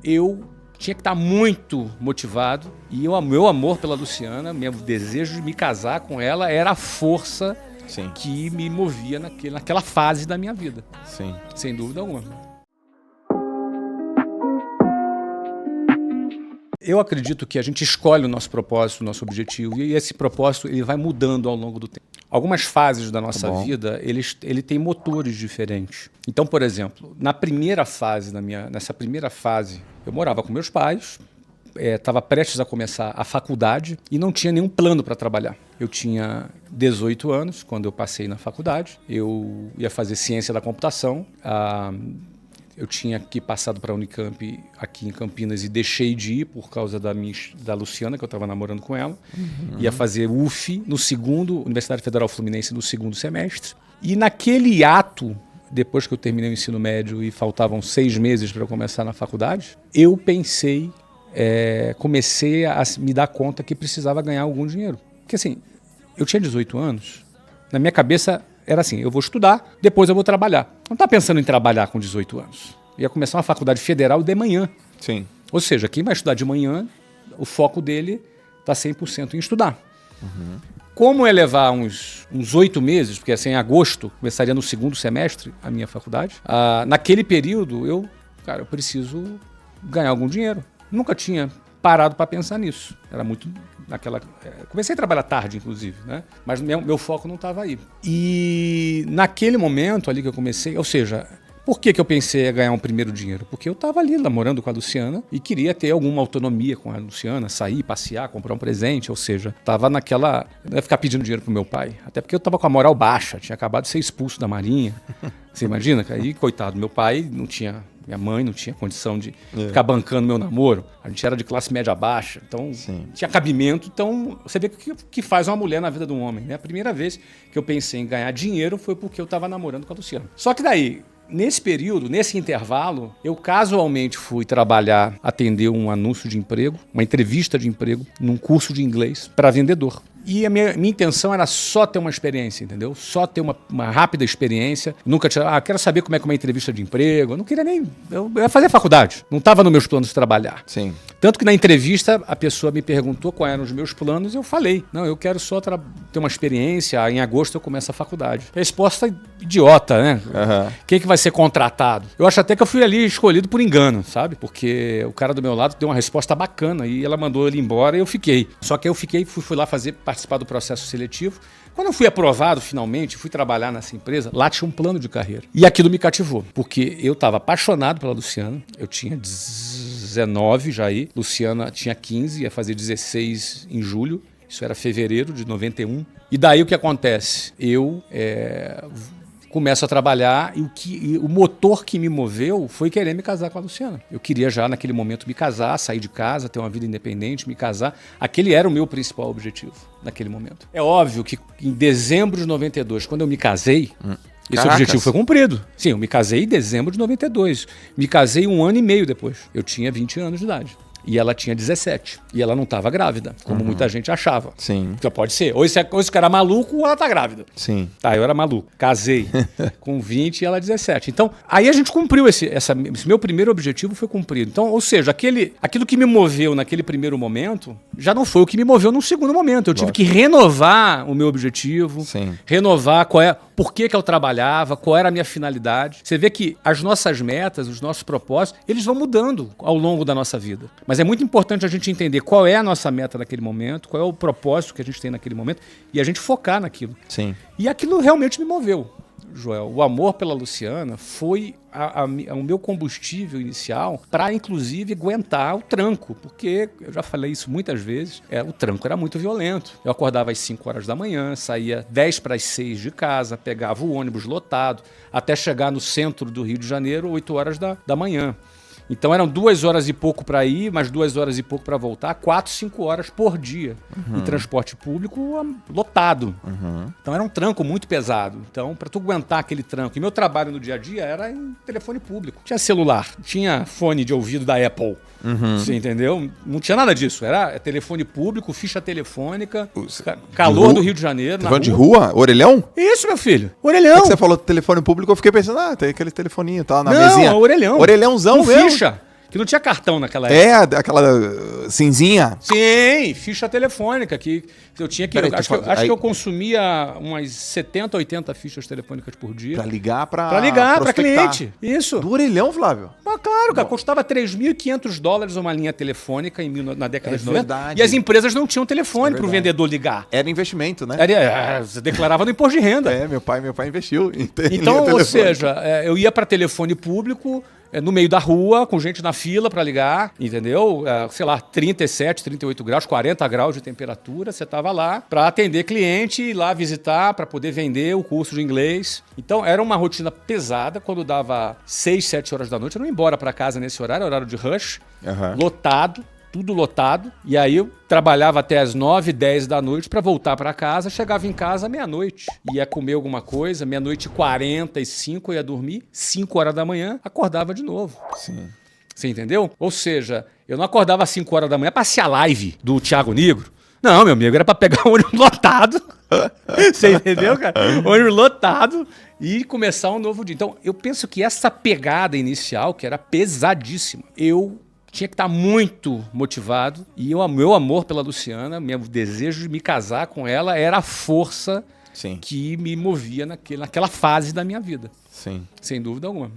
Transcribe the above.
eu tinha que estar muito motivado e o meu amor pela Luciana, meu desejo de me casar com ela era a força que me movia naquela fase da minha vida. Sim. Sem dúvida alguma. Eu acredito que a gente escolhe o nosso propósito, o nosso objetivo, e esse propósito ele vai mudando ao longo do tempo. Algumas fases da nossa vida, ele tem motores diferentes. Então, por exemplo, nessa primeira fase, eu morava com meus pais, estava prestes a começar a faculdade e não tinha nenhum plano para trabalhar. Eu tinha 18 anos quando eu passei na faculdade, eu ia fazer ciência da computação, eu tinha passado para a Unicamp aqui em Campinas e deixei de ir por causa da Luciana, que eu estava namorando com ela. Ia fazer UF Universidade Federal Fluminense, no segundo semestre. E naquele ato, depois que eu terminei o ensino médio e faltavam 6 meses para eu começar na faculdade, eu comecei a me dar conta que precisava ganhar algum dinheiro. Porque assim, eu tinha 18 anos, na minha cabeça era assim, eu vou estudar, depois eu vou trabalhar. Não estava pensando em trabalhar com 18 anos. Eu ia começar uma faculdade federal de manhã. Sim. Ou seja, quem vai estudar de manhã, o foco dele está 100% em estudar. Como é levar uns 8 meses, porque assim, em agosto, começaria no segundo semestre a minha faculdade, naquele período, eu preciso ganhar algum dinheiro. Nunca tinha parado para pensar nisso. Era muito comecei a trabalhar tarde, inclusive, né? Mas meu foco não estava aí. E naquele momento ali que eu comecei, ou seja, por que eu pensei em ganhar um primeiro dinheiro? Porque eu estava ali namorando com a Luciana e queria ter alguma autonomia com a Luciana, sair, passear, comprar um presente, ou seja, estava naquela... Não ia ficar pedindo dinheiro pro meu pai, até porque eu estava com a moral baixa, tinha acabado de ser expulso da Marinha. Você imagina? Aí, coitado, meu pai não tinha... Minha mãe não tinha condição de ficar bancando meu namoro. A gente era de classe média baixa, então tinha cabimento. Então, você vê o que faz uma mulher na vida de um homem, né? A primeira vez que eu pensei em ganhar dinheiro foi porque eu estava namorando com a Luciana. Só que daí, nesse período, nesse intervalo, eu casualmente fui trabalhar, atender um anúncio de emprego, uma entrevista de emprego, num curso de inglês para vendedor. E a minha intenção era só ter uma experiência, entendeu? Só ter uma rápida experiência. Nunca tinha... quero saber como é que é uma entrevista de emprego. Eu não queria nem... Eu ia fazer faculdade. Não estava nos meus planos de trabalhar. Sim. Tanto que na entrevista a pessoa me perguntou quais eram os meus planos e eu falei. Não, eu quero só ter uma experiência. Em agosto eu começo a faculdade. A resposta idiota, né? Quem que vai ser contratado? Eu acho até que eu fui ali escolhido por engano, sabe? Porque o cara do meu lado deu uma resposta bacana e ela mandou ele embora e eu fiquei. Só que eu fui lá participar do processo seletivo. Quando eu fui aprovado, finalmente, fui trabalhar nessa empresa, lá tinha um plano de carreira. E aquilo me cativou, porque eu estava apaixonado pela Luciana, eu tinha 19 já aí, Luciana tinha 15, ia fazer 16 em julho, isso era fevereiro de 91. E daí o que acontece? Eu começo a trabalhar e o motor que me moveu foi querer me casar com a Luciana. Eu queria já naquele momento me casar, sair de casa, ter uma vida independente, me casar. Aquele era o meu principal objetivo naquele momento. É óbvio que em dezembro de 92, quando eu me casei, esse objetivo foi cumprido. Sim, eu me casei em dezembro de 92. Me casei 1 ano e meio depois. Eu tinha 20 anos de idade. E ela tinha 17. E ela não estava grávida, como muita gente achava. Sim. Então pode ser. Ou esse cara é maluco ou ela tá grávida. Sim. Tá, eu era maluco. Casei com 20 e ela 17. Então, aí a gente cumpriu esse meu primeiro objetivo foi cumprido. Então, ou seja, aquilo que me moveu naquele primeiro momento já não foi o que me moveu no segundo momento. Eu tive que renovar o meu objetivo, renovar por que eu trabalhava, qual era a minha finalidade. Você vê que as nossas metas, os nossos propósitos, eles vão mudando ao longo da nossa vida. Mas é muito importante a gente entender qual é a nossa meta naquele momento, qual é o propósito que a gente tem naquele momento e a gente focar naquilo. Sim. E aquilo realmente me moveu, Joel. O amor pela Luciana foi o meu combustível inicial para, inclusive, aguentar o tranco. Porque, eu já falei isso muitas vezes, o tranco era muito violento. Eu acordava às 5 horas da manhã, saía 10 para as 6 de casa, pegava o ônibus lotado, até chegar no centro do Rio de Janeiro, 8 horas da manhã. Então eram 2 horas e pouco para ir, mais 2 horas e pouco para voltar, 4, 5 horas por dia em transporte público lotado. Então era um tranco muito pesado. Então, para tu aguentar aquele tranco, e meu trabalho no dia a dia era em telefone público. Tinha celular, tinha fone de ouvido da Apple. Você entendeu? Não tinha nada disso. Era telefone público, ficha telefônica, calor do Rio de Janeiro. Telefone de rua? Orelhão? Isso, meu filho. Orelhão. É que você falou telefone público, eu fiquei pensando, tem aquele telefoninho, tá na mesinha. Não, orelhão. Orelhãozão com mesmo. Ficha. Que não tinha cartão naquela época. Aquela cinzinha. Sim, ficha telefônica, que eu tinha que... Peraí, acho que eu consumia umas 70, 80 fichas telefônicas por dia. Pra ligar Pra ligar pra prospectar. cliente. Isso. Do orelhão, Flávio. Mas claro, cara, custava $3.500 uma linha telefônica na década de 90. verdade. E as empresas não tinham telefone pro verdade. vendedor ligar. Era investimento, né? Você declarava no imposto de renda. Meu pai investiu em Então, linha ou telefônica. seja, eu ia para telefone público, no meio da rua, com gente na fila para ligar, entendeu? Sei lá, 37, 38 graus, 40 graus de temperatura, você estava lá para atender cliente, ir lá visitar, para poder vender o curso de inglês. Então, era uma rotina pesada. Quando dava 6, 7 horas da noite, eu não ia embora para casa nesse horário de rush, lotado. Tudo lotado, e aí eu trabalhava até as 9, 10 da noite para voltar para casa, chegava em casa meia-noite, ia comer alguma coisa, 00:45 eu ia dormir, 5 horas da manhã, acordava de novo. Sim. Você entendeu? Ou seja, eu não acordava às 5 horas da manhã para assistir a live do Thiago Negro. Não, meu amigo, era para pegar o ônibus lotado. Você entendeu, cara? Ônibus lotado e começar um novo dia. Então, eu penso que essa pegada inicial, que era pesadíssima, eu tinha que estar muito motivado. E o meu amor pela Luciana, meu desejo de me casar com ela, era a força Sim. que me movia naquela fase da minha vida. Sim. Sem dúvida alguma.